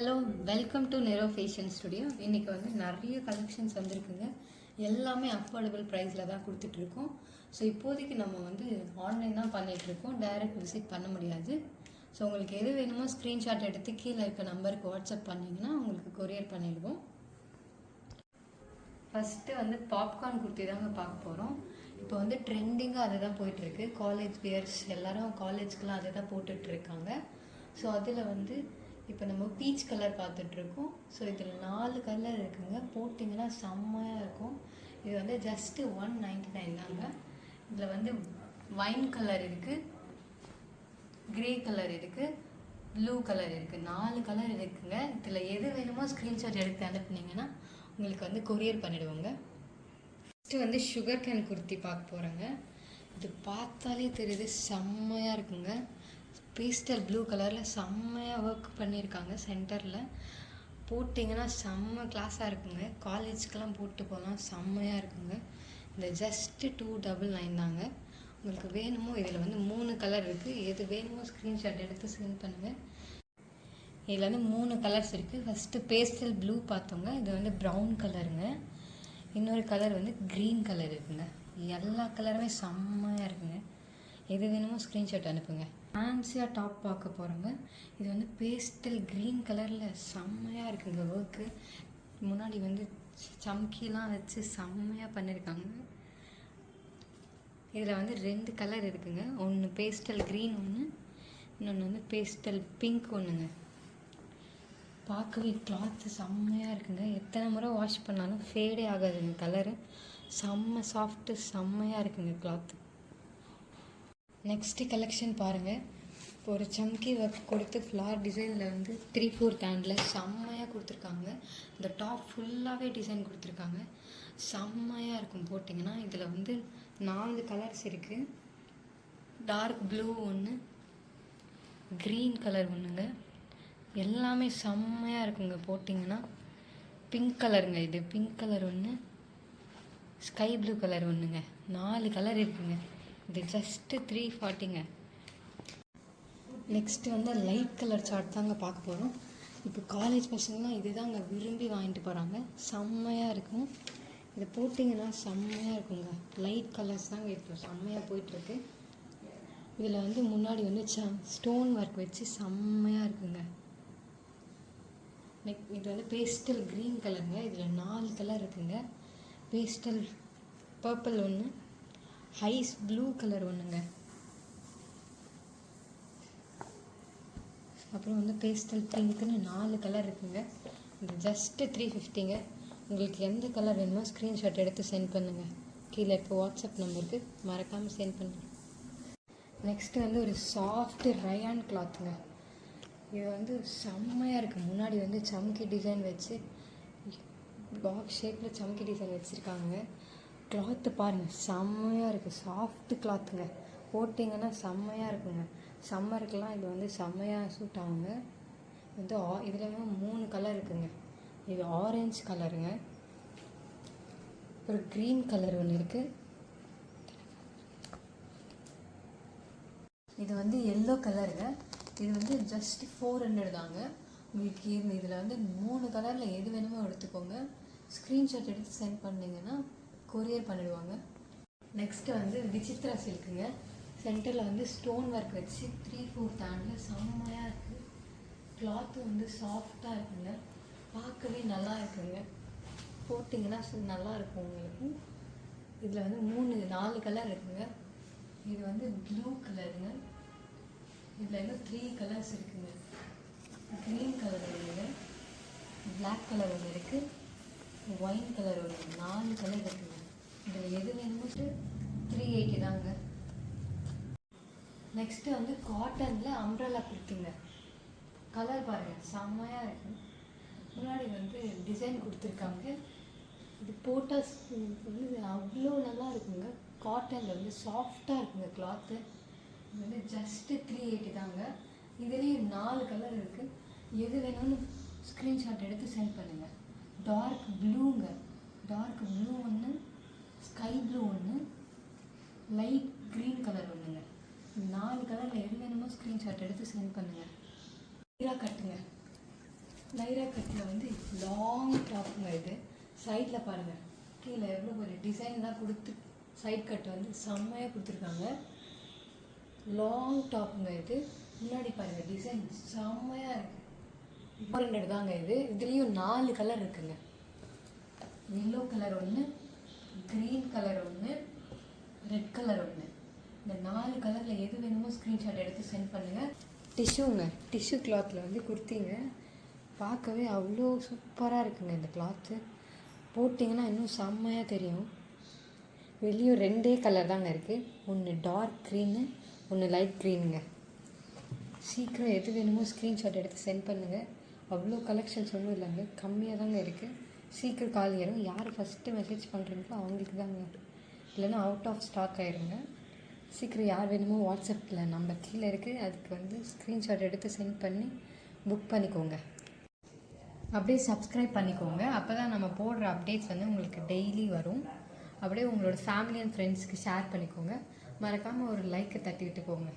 Hello, welcome to narrow fashion studio. இன்றைக்கி வந்து நிறைய கலெக்ஷன்ஸ் வந்திருக்குங்க. எல்லாமே அஃபோர்டபுள் ப்ரைஸில் தான் கொடுத்துட்ருக்கோம். ஸோ இப்போதைக்கு நம்ம வந்து ஆன்லைன் தான் பண்ணிகிட்ருக்கோம், டைரக்ட் விசிட் பண்ண முடியாது. ஸோ உங்களுக்கு எது வேணுமோ ஸ்க்ரீன்ஷாட் எடுத்து கீழே இருக்க நம்பருக்கு வாட்ஸ்அப் பண்ணிங்கன்னா உங்களுக்கு கொரியர் பண்ணிடுவோம். ஃபஸ்ட்டு வந்து பாப்கார்ன் குர்த்தி தாங்க பார்க்க போகிறோம். இப்போ வந்து ட்ரெண்டிங்காக அதை தான் போயிட்டுருக்கு. காலேஜ் வியர்ஸ் எல்லோரும் காலேஜ்க்கெலாம் அதை தான் போட்டுட்ருக்காங்க. ஸோ அதில் வந்து இப்போ நம்ம பீச் கலர் பார்த்துட்ருக்கோம். ஸோ இதில் 4 கலர் இருக்குதுங்க. போட்டிங்கன்னா செம்மையாக இருக்கும். இது வந்து ஜஸ்ட்டு 199 தாங்க. இதில் வந்து வைன் கலர் இருக்குது, க்ரே கலர் இருக்குது, ப்ளூ கலர் இருக்குது. 4 கலர் இருக்குதுங்க. இதில் எது வேணுமோ ஸ்க்ரீன்ஷாட் எடுத்து அனுப்புனீங்கன்னா உங்களுக்கு வந்து கொரியர் பண்ணிவிடுவோங்க. ஃபஸ்ட்டு வந்து சுகர் கேன் குர்த்தி பார்க்க போகிறேங்க. இது பார்த்தாலே தெரியுது, செம்மையாக இருக்குங்க. பேஸ்டல் ப்ளூ கலரில் செம்மையாக ஒர்க் பண்ணியிருக்காங்க. சென்டரில் போட்டிங்கன்னா செம்ம கிளாஸாக இருக்குங்க. காலேஜ்க்கெலாம் போட்டு போகலாம், செம்மையாக இருக்குங்க. இந்த ஜஸ்ட்டு 299 தாங்க. உங்களுக்கு வேணுமோ இதில் வந்து 3 கலர் இருக்குது. எது வேணுமோ ஸ்க்ரீன்ஷாட் எடுத்து சென்ட் பண்ணுங்கள். இதில் வந்து 3 கலர்ஸ் இருக்குது. ஃபஸ்ட்டு பேஸ்டல் ப்ளூ பார்த்தோங்க. இது வந்து ப்ரௌன் கலருங்க. இன்னொரு கலர் வந்து க்ரீன் கலர் இருக்குங்க. எல்லா கலருமே செம்மையாக இருக்குங்க. எது வேணுமோ ஸ்க்ரீன்ஷாட் அனுப்புங்க. ஃபேன்சியாக டாப் பார்க்க போகிறோங்க. இது வந்து பேஸ்டல் க்ரீன் கலரில் செம்மையாக இருக்குங்க. ஒர்க்கு முன்னாடி வந்து சம்கிலாம் வச்சு செம்மையாக பண்ணியிருக்காங்க. இதில் வந்து 2 கலர் இருக்குங்க. ஒன்று பேஸ்டல் க்ரீன் ஒன்று, இன்னொன்று வந்து பேஸ்டல் பிங்க் ஒன்றுங்க. பார்க்கவே கிளாத்து செம்மையாக இருக்குங்க. எத்தனை முறை வாஷ் பண்ணாலும் ஃபேடே ஆகாதுங்க. கலரு செம்ம சாஃப்ட்டு, செம்மையாக இருக்குங்க கிளாத்து. நெக்ஸ்ட்டு கலெக்ஷன் பாருங்கள். இப்போ ஒரு சம்கி ஒர்க் கொடுத்து ஃப்ளார் டிசைனில் வந்து 3/4 ஹேண்டில் செம்மையாக கொடுத்துருக்காங்க. இந்த டாப் ஃபுல்லாகவே டிசைன் கொடுத்துருக்காங்க. செம்மையாக இருக்கும் போட்டிங்கன்னா. இதில் வந்து 4 கலர்ஸ் இருக்குது. டார்க் ப்ளூ ஒன்று, க்ரீன் கலர் ஒன்றுங்க. எல்லாமே செம்மையாக இருக்குங்க போட்டிங்கன்னா. பிங்க் கலருங்க. இது பிங்க் கலர் ஒன்று, ஸ்கை ப்ளூ கலர் ஒன்றுங்க. 4 கலர் இருக்குங்க. இது ஜஸ்ட்டு 340ங்க. நெக்ஸ்ட்டு வந்து லைட் கலர் சார்ட் தாங்க பார்க்க போகிறோம். இப்போ காலேஜ் பசங்களாம் இது தாங்க விரும்பி வாங்கிட்டு போகிறாங்க. செம்மையாக இருக்கும். இதை போட்டிங்கன்னா செம்மையாக இருக்குங்க. லைட் கலர்ஸ் தாங்க இப்போ செம்மையாக போயிட்டுருக்கு. இதில் வந்து முன்னாடி வந்து ஸ்டோன் ஒர்க் வச்சு செம்மையாக இருக்குங்க. இது வந்து பேஸ்டல் க்ரீன் கலருங்க. இதில் 4 கலர் இருக்குங்க. பேஸ்டல் பர்பிள் ஒன்று, ஐஸ் ப்ளூ கலர் ஒன்றுங்க. அப்புறம் வந்து பேஸ்டல் பிங்க்குன்னு 4 கலர் இருக்குங்க. இது ஜஸ்ட்டு 350ங்க. உங்களுக்கு எந்த கலர் வேணுமோ ஸ்க்ரீன்ஷாட் எடுத்து சென்ட் பண்ணுங்கள். கீழே இப்போ வாட்ஸ்அப் நம்பருக்கு மறக்காமல் சென்ட் பண்ணுங்கள். நெக்ஸ்ட்டு வந்து ஒரு சாஃப்ட்டு ரயான் கிளாத்துங்க. இது வந்து செம்மையாக இருக்குது. முன்னாடி வந்து சம்கி டிசைன் வச்சு பாக்ஸ் ஷேப்பில் சம்கி டிசைன் வச்சுருக்காங்க. கிளாத்து பாருங்கள், செம்மையாக இருக்குது. சாஃப்ட்டு கிளாத்துங்க. போட்டிங்கன்னா செம்மையாக இருக்குங்க. சம்மருக்கெலாம் இது வந்து செம்மையாக சூட் ஆகுங்க. வந்து இதில் வந்து 3 கலர் இருக்குங்க. இது ஆரஞ்சு கலருங்க, ஒரு க்ரீன் கலர் ஒன்று இருக்குது. இது வந்து எல்லோ கலருங்க. இது வந்து ஜஸ்ட் 400 தாங்க. உங்களுக்கு இதில் வந்து 3 கலரில் எது வேணுமோ எடுத்துக்கோங்க. ஸ்க்ரீன்ஷாட் எடுத்து சென்ட் பண்ணிங்கன்னா கொரியர் பண்ணிடுவாங்க. நெக்ஸ்ட்டு வந்து விசித்ரா சில்க்குங்க. சென்டரில் வந்து ஸ்டோன் ஒர்க் வச்சு 3/4 ஹேண்டில் செம்மையாக இருக்குது. கிளாத்து வந்து சாஃப்டாக இருக்குங்க. பார்க்கவே நல்லா இருக்குங்க. போட்டிங்கன்னா நல்லா இருக்கும் உங்களுக்கு. இதில் வந்து 4 கலர் இருக்குங்க. இது வந்து ப்ளூ கலருங்க. இதில் வந்து 3 கலர்ஸ் இருக்குங்க. க்ரீன் கலர் ஒன்றுங்க, பிளாக் கலர் ஒன்று இருக்குது, ஒயின் கலர் ஒன்று. 4 கலர் இருக்குங்க. இதில் எது வேணுமோ 380 தாங்க. நெக்ஸ்ட்டு வந்து காட்டனில் அம்ப்ரெல்லா கொடுத்தீங்க. கலர் பாருங்கள், செம்மையாக இருக்குது. முன்னாடி வந்து டிசைன் கொடுத்துருக்காங்க. இது போட்டால் வந்து அவ்வளோ நல்லா இருக்குங்க. காட்டனில் வந்து சாஃப்டாக இருக்குங்க கிளாத்து. இது வந்து ஜஸ்ட்டு 380 தாங்க. இதுலேயும் 4 கலர் இருக்குது. எது வேணும்னு ஸ்க்ரீன்ஷாட் எடுத்து சென்ட் பண்ணுங்கள். டார்க் ப்ளூங்க. டார்க் ப்ளூ ஒன்று, ஸ்கை ப்ளூ ஒன்று, லைட் க்ரீன் கலர் ஒன்றுங்க. 4 கலரில் எது வேணுமோ ஸ்க்ரீன்ஷாட் எடுத்து சென்ட் பண்ணுங்கள். கட்டுங்க. நைரா கட்டில் வந்து லாங் டாப்புங்க இது. சைடில் பாருங்கள், கீழே எவ்வளோ ஒரு டிசைன்லாம் கொடுத்து சைட் கட் வந்து செம்மையாக கொடுத்துருக்காங்க. லாங் டாப்புங்க இது. முன்னாடி பாருங்கள், டிசைன் செம்மையாக இருக்குது. 400 தாங்க இது. இதுலேயும் 4 கலர் இருக்குங்க. எல்லோ கலர் ஒன்று, க்ரீன் கலர் ஒன்று, ரெட் கலர் ஒன்று. இந்த 4 கலரில் எது வேணுமோ ஸ்க்ரீன்ஷாட் எடுத்து சென்ட் பண்ணுங்கள். டிஷ்யூங்க, டிஷ்யூ கிளாத்தில் வந்து குர்த்திங்க. பார்க்கவே அவ்வளோ சூப்பராக இருக்குங்க இந்த கிளாத்து. போட்டிங்கன்னா இன்னும் செம்மையாக தெரியும். வெளியும் 2 கலர் தாங்க இருக்குது. ஒன்று டார்க் க்ரீனு, ஒன்று லைட் க்ரீனுங்க. சீக்கிரம் எது வேணுமோ ஸ்க்ரீன்ஷாட் எடுத்து சென்ட் பண்ணுங்கள். அவ்வளோ கலெக்ஷன்ஸ் ஒன்றும் இல்லைங்க, கம்மியாக தாங்க இருக்குது. சீக்கிரம் காலி ஆயிடும். யார் ஃபஸ்ட்டு மெசேஜ் பண்ணுறீங்களோ அவங்களுக்கு தாங்க, இல்லைன்னா அவுட் ஆஃப் ஸ்டாக் ஆயிருங்க. சீக்கிரம் யார் வேணுமோ வாட்ஸ்அப்பில் நம்பர் கீழே இருக்குது, அதுக்கு வந்து ஸ்க்ரீன்ஷாட் எடுத்து சென்ட் பண்ணி புக் பண்ணிக்கோங்க. அப்படியே சப்ஸ்கிரைப் பண்ணிக்கோங்க. அப்போ தான் நம்ம போடுற அப்டேட்ஸ் வந்து உங்களுக்கு டெய்லி வரும். அப்படியே உங்களோட ஃபேமிலி அண்ட் ஃப்ரெண்ட்ஸ்க்கு ஷேர் பண்ணிக்கோங்க. மறக்காமல் ஒரு லைக்கை தட்டி விட்டுக்கோங்க.